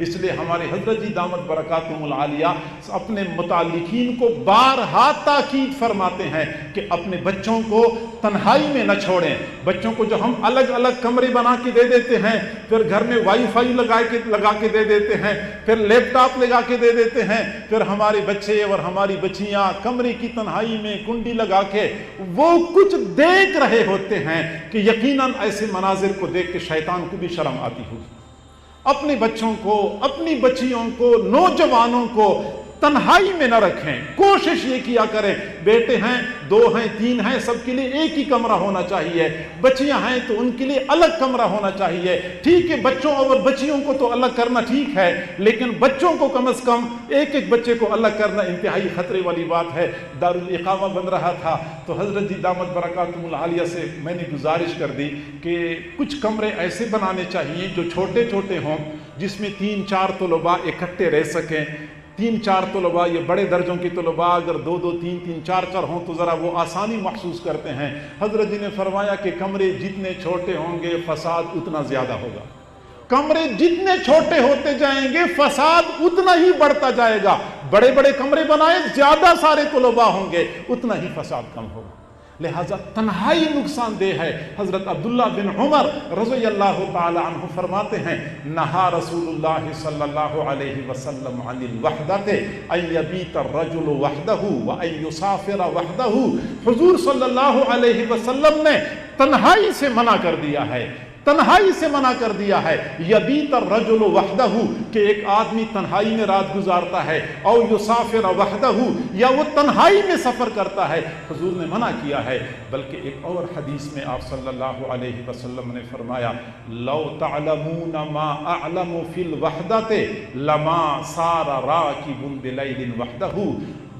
اس لیے ہمارے حضرت جی دامت برکاتہم العالیہ اپنے متعلقین کو بارہا تاکید فرماتے ہیں کہ اپنے بچوں کو تنہائی میں نہ چھوڑیں۔ بچوں کو جو ہم الگ الگ کمرے بنا کے دے دیتے ہیں، پھر گھر میں وائی فائی لگا کے دے دیتے ہیں، پھر لیپ ٹاپ لگا کے دے دیتے ہیں، پھر ہمارے بچے اور ہماری بچیاں کمرے کی تنہائی میں کنڈی لگا کے وہ کچھ دیکھ رہے ہوتے ہیں کہ یقیناً ایسے مناظر کو دیکھ کے شیطان کو بھی شرم آتی ہوگی۔ اپنے بچوں کو، اپنی بچیوں کو، نوجوانوں کو تنہائی میں نہ رکھیں۔ کوشش یہ کیا کریں، بیٹے ہیں، 2 ہیں، 3 ہیں، سب کے لیے ایک ہی کمرہ ہونا چاہیے۔ بچیاں ہیں تو ان کے لیے الگ کمرہ ہونا چاہیے۔ ٹھیک ہے، بچوں اور بچیوں کو تو الگ کرنا ٹھیک ہے، لیکن بچوں کو کم از کم ایک ایک بچے کو الگ کرنا انتہائی خطرے والی بات ہے۔ دارالاقامہ بن رہا تھا تو حضرت جی دامت برکاتہم العالیہ سے میں نے گزارش کر دی کہ کچھ کمرے ایسے بنانے چاہیے جو چھوٹے چھوٹے ہوں، جس میں 3-4 طلباء اکٹھے رہ سکیں۔ 3-4 طلباء، یہ بڑے درجوں کی طلباء اگر 2-2 3-3 4-4 ہوں تو ذرا وہ آسانی محسوس کرتے ہیں۔ حضرت جی نے فرمایا کہ کمرے جتنے چھوٹے ہوں گے فساد اتنا زیادہ ہوگا۔ کمرے جتنے چھوٹے ہوتے جائیں گے فساد اتنا ہی بڑھتا جائے گا۔ بڑے بڑے کمرے بنائے، زیادہ سارے طلباء ہوں گے، اتنا ہی فساد کم ہوگا۔ لہذا تنہائی نقصان دہ ہے۔ حضرت عبداللہ بن عمر رضی اللہ تعالی عنہ فرماتے ہیں، نہا رسول اللہ صلی اللہ علیہ وسلم عن الوحدۃ ان یبیت الرجل وحدہ وان یسافر وحدہ۔ حضور صلی اللہ علیہ وسلم نے تنہائی سے منع کر دیا ہے، تنہائی سے منع کر دیا ہے۔ یبیت الرجل وحدہ، کہ ایک آدمی تنہائی میں رات گزارتا ہے، او یسافر وحدہ، یا وہ تنہائی میں سفر کرتا ہے، حضور نے منع کیا ہے۔ بلکہ ایک اور حدیث میں آپ صلی اللہ علیہ وسلم نے فرمایا، لو تعلمون ما اعلم فی الوحدۃ لما صار راکب بلیل وحدہ۔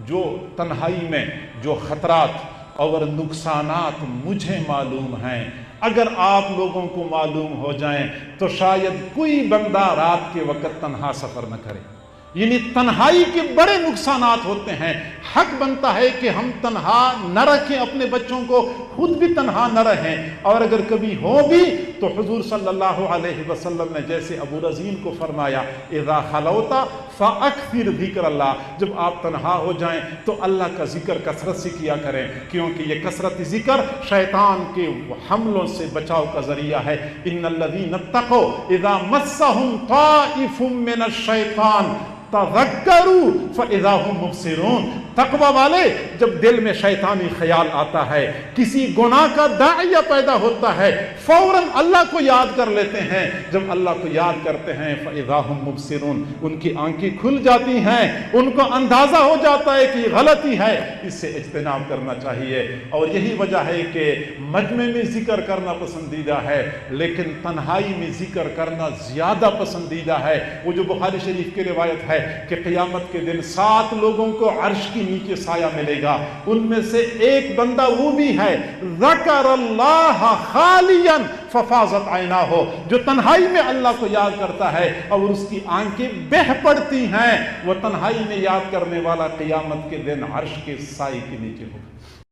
جو تنہائی میں جو خطرات اور نقصانات مجھے معلوم ہیں، اگر آپ لوگوں کو معلوم ہو جائیں تو شاید کوئی بندہ رات کے وقت تنہا سفر نہ کرے۔ یعنی تنہائی کے بڑے نقصانات ہوتے ہیں۔ حق بنتا ہے کہ ہم تنہا نہ رکھیں اپنے بچوں کو، خود بھی تنہا نہ رہیں، اور اگر کبھی ہو بھی تو حضور صلی اللہ علیہ وسلم نے جیسے ابو رزین کو فرمایا، اذا خلوت فاکثر ذکر اللہ، جب آپ تنہا ہو جائیں تو اللہ کا ذکر کثرت سے کیا کریں، کیونکہ یہ کثرت ذکر شیطان کے حملوں سے بچاؤ کا ذریعہ ہے۔ ان الذین اتقوا اذا مسهم طائف من الشیطان تذکروا فاذا هم مبصرون۔ تقوی والے جب دل میں شیطانی خیال آتا ہے، کسی گناہ کا داعیہ پیدا ہوتا ہے، فوراً اللہ کو یاد کر لیتے ہیں۔ جب اللہ کو یاد کرتے ہیں فاذا هم مبصرون، ان کی آنکھیں کھل جاتی ہیں، ان کو اندازہ ہو جاتا ہے کہ یہ غلطی ہے، اس سے اجتناب کرنا چاہیے۔ اور یہی وجہ ہے کہ مجمع میں ذکر کرنا پسندیدہ ہے، لیکن تنہائی میں ذکر کرنا زیادہ پسندیدہ ہے۔ وہ جو بخاری شریف کی روایت ہے کہ قیامت کے دن 7 لوگوں کو عرش کی نیچے سایہ ملے گا، ان میں سے ایک بندہ وہ بھی ہے ذکر اللہ خالیا ففاضت عیناہ، جو تنہائی میں اللہ کو یاد کرتا ہے اور اس کی آنکھیں بہہ پڑتی ہیں۔ وہ تنہائی میں یاد کرنے والا قیامت کے دن عرش کے سائے کے نیچے ہوگا۔